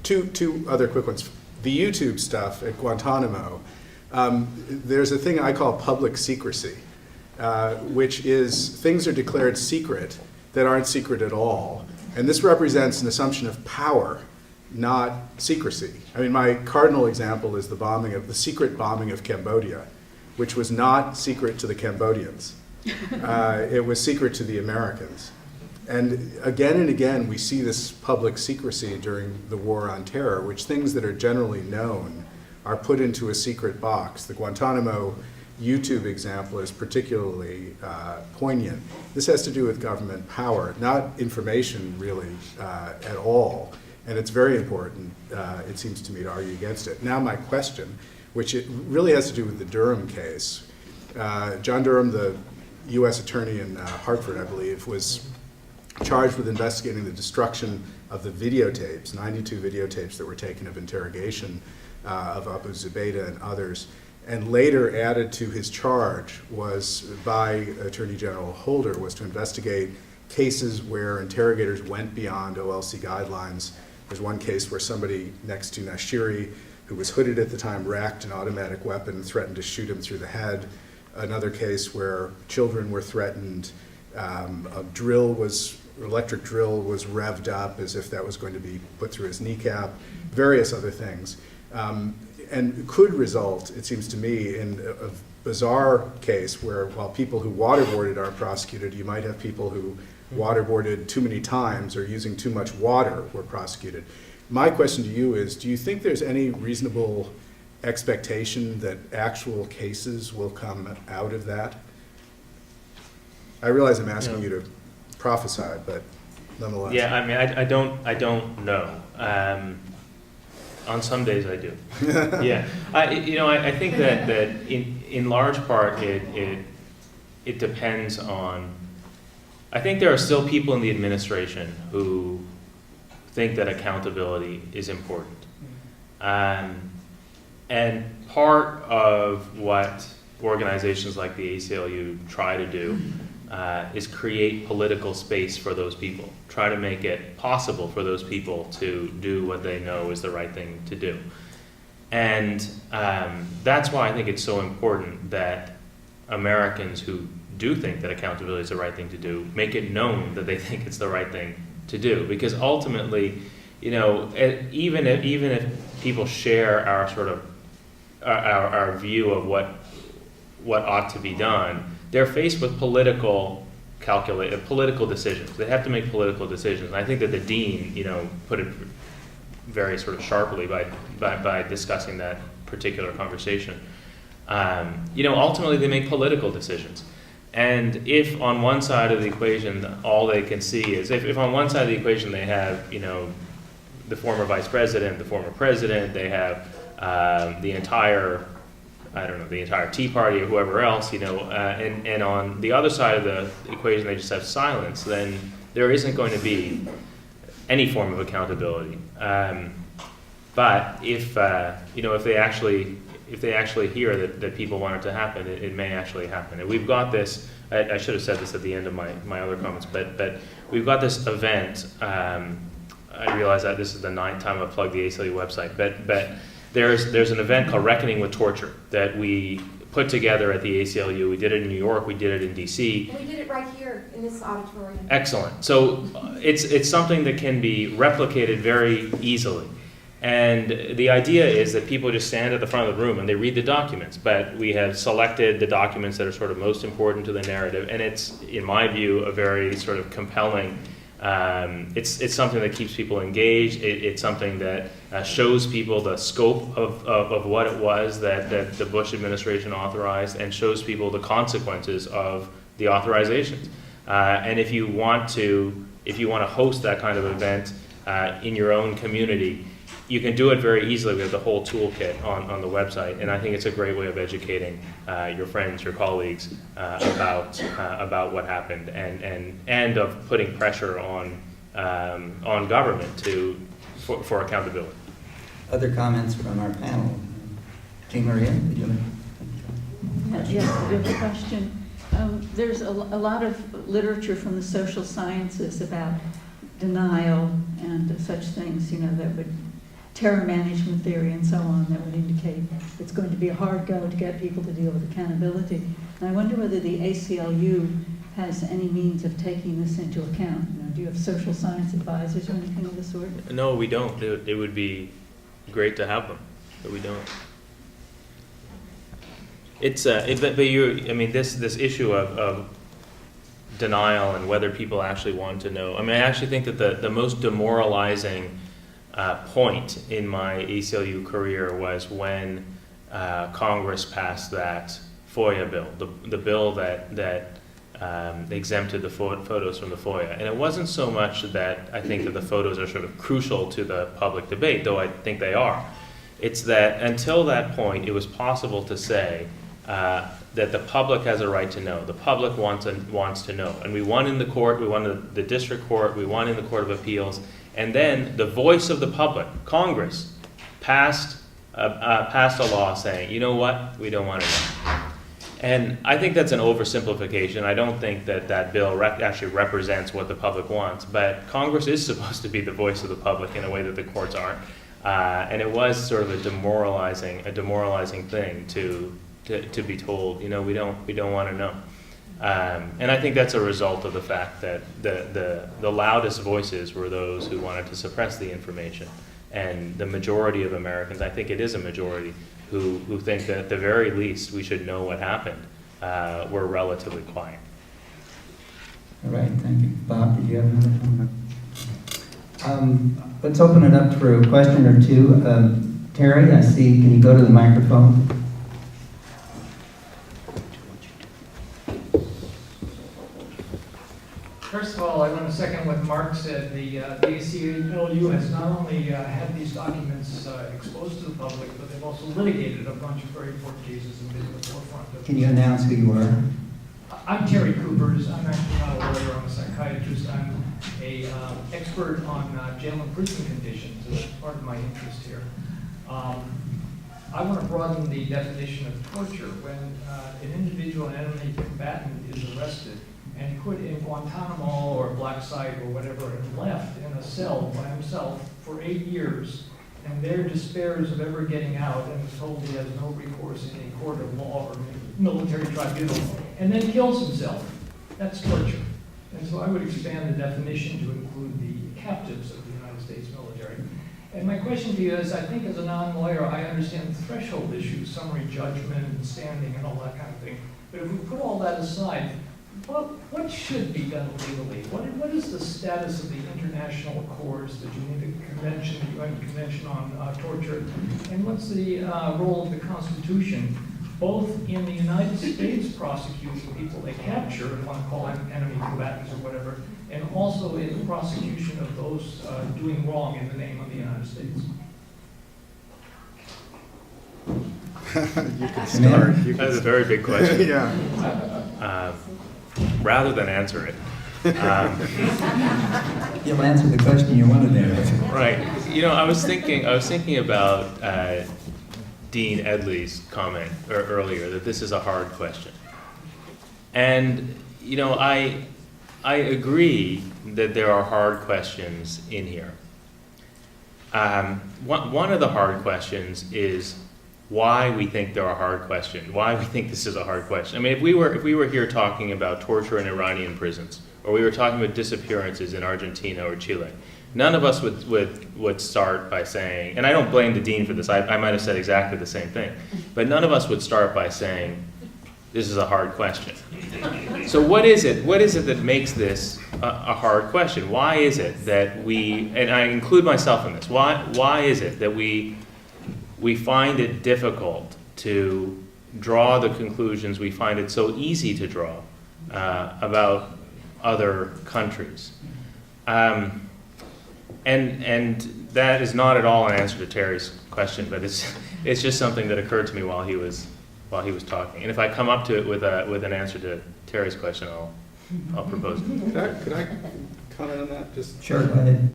Two other quick ones. The YouTube stuff at Guantanamo, there's a thing I call public secrecy, which is things are declared secret that aren't secret at all. And this represents an assumption of power, not secrecy. I mean, my cardinal example is the secret bombing of Cambodia, which was not secret to the Cambodians. It was secret to the Americans. And again, we see this public secrecy during the war on terror, which things that are generally known are put into a secret box. The Guantanamo YouTube example is particularly poignant. This has to do with government power, not information really at all. And it's very important, it seems to me, to argue against it. Now my question, which it really has to do with the Durham case. John Durham, the US attorney in Hartford, I believe, was charged with investigating the destruction of the videotapes, 92 videotapes that were taken of interrogation of Abu Zubaydah and others. And later added to his charge was, by Attorney General Holder, was to investigate cases where interrogators went beyond OLC guidelines. There's one case where somebody next to Nashiri, who was hooded at the time, racked an automatic weapon and threatened to shoot him through the head. Another case where children were threatened. Electric drill was revved up as if that was going to be put through his kneecap. Various other things. And could result, it seems to me, in a bizarre case where while people who waterboarded are prosecuted, you might have people who waterboarded too many times or using too much water were prosecuted. My question to you is, do you think there's any reasonable expectation that actual cases will come out of that? I realize I'm asking you to prophesy, but nonetheless. Yeah, I mean, I don't know. On some days I do. Yeah, I think that in large part it depends on. I think there are still people in the administration who think that accountability is important, and part of what organizations like the ACLU try to do is create political space for those people, try to make it possible for those people to do what they know is the right thing to do. And that's why I think it's so important that Americans who do think that accountability is the right thing to do make it known that they think it's the right thing to do. Because ultimately, even if people share our sort of our view of what ought to be done, they're faced with political decisions. They have to make political decisions. And I think that the dean, put it very sort of sharply by discussing that particular conversation. Ultimately they make political decisions. And if on one side of the equation all they can see is, if on one side of the equation they have, the former vice president, the former president, they have the entire Tea Party or whoever else, and on the other side of the equation they just have silence, then there isn't going to be any form of accountability. But if they actually hear that people want it to happen, it may actually happen. And we've got this. I should have said this at the end of my other comments, but we've got this event. I realize that this is the 9th time I've plugged the ACLU website, but there's an event called Reckoning with Torture that we put together at the ACLU. We did it in New York, we did it in DC. And we did it right here in this auditorium. Excellent. So it's something that can be replicated very easily. And the idea is that people just stand at the front of the room and they read the documents, but we have selected the documents that are sort of most important to the narrative, and it's, in my view, a very sort of compelling. It's something that keeps people engaged. It's something that shows people the scope of what it was that the Bush administration authorized, and shows people the consequences of the authorizations. And if you want to host that kind of event in your own community, you can do it very easily. We have the whole toolkit on the website, and I think it's a great way of educating your friends, your colleagues about what happened, and of putting pressure on government for accountability. Other comments from our panel? Jean Maria, did you have Yes, I have a question. There's a lot of literature from the social sciences about denial and such things, that would terror management theory and so on that would indicate it's going to be a hard go to get people to deal with accountability. And I wonder whether the ACLU has any means of taking this into account. You know, do you have social science advisors or anything of the sort? No, we don't. It would be great to have them, but we don't. It's I mean, this issue of denial and whether people actually want to know. I mean, I actually think that the most demoralizing point in my ACLU career was when Congress passed that FOIA bill, the bill that exempted the photos from the FOIA. And it wasn't so much that I think that the photos are sort of crucial to the public debate, though I think they are. It's that until that point, it was possible to say that the public has a right to know. The public wants to know. And we won in the court, we won in the district court, we won in the Court of Appeals. And then the voice of the public, Congress, passed a law saying, you know what, we don't want to know. And I think that's an oversimplification. I don't think that bill actually represents what the public wants. But Congress is supposed to be the voice of the public in a way that the courts aren't. And it was sort of a demoralizing thing to be told, you know, we don't want to know. And I think that's a result of the fact that the loudest voices were those who wanted to suppress the information. And the majority of Americans, I think it is a majority, who think that at the very least we should know what happened, were relatively quiet. All right, thank you. Bob, did you have another comment? Let's open it up for a question or two. Terry, I see, can you go to the microphone? First of all, I want to second what Mark said. The ACLU has not only had these documents exposed to the public, but they've also litigated a bunch of very important cases and been at the forefront of. Can you announce who you are? I'm Terry Coopers. I'm actually not a lawyer. I'm a psychiatrist. I'm a expert on jail and prison conditions. That's part of my interest here. I want to broaden the definition of torture. When an individual, an enemy combatant, is arrested and put in Guantanamo or Black Site or whatever, and left in a cell by himself for 8 years, and there despairs of ever getting out and is told he has no recourse in a court of law or military tribunal, and then kills himself. That's torture. And so I would expand the definition to include the captives of the United States military. And my question to you is, I think as a non-lawyer, I understand the threshold issues, summary judgment and standing and all that kind of thing. But if we put all that aside, what should be done legally? What is the status of the international accords, the Geneva Convention, the UN Convention on Torture, and what's the role of the Constitution, both in the United States prosecuting people they capture, if you want to call them enemy combatants or whatever, and also in the prosecution of those doing wrong in the name of the United States? You can start. That's a very big question. Yeah. Rather than answer it. You'll answer the question you wanted to answer. Right. You know, I was thinking about Dean Edley's comment earlier that this is a hard question. And, you know, I agree that there are hard questions in here. One of the hard questions is why we think there are hard questions, why we think this is a hard question. I mean, if we were here talking about torture in Iranian prisons, or we were talking about disappearances in Argentina or Chile, none of us would start by saying, and I don't blame the dean for this, I might have said exactly the same thing, but none of us would start by saying, this is a hard question. So what is it that makes this a hard question? Why is it that we, and I include myself in this, why is it that we find it difficult to draw the conclusions we find it so easy to draw about other countries? And that is not at all an answer to Terry's question, but it's just something that occurred to me while he was talking. And if I come up to it with an answer to Terry's question, I'll propose it. Could I comment on that? Just Sure, go ahead.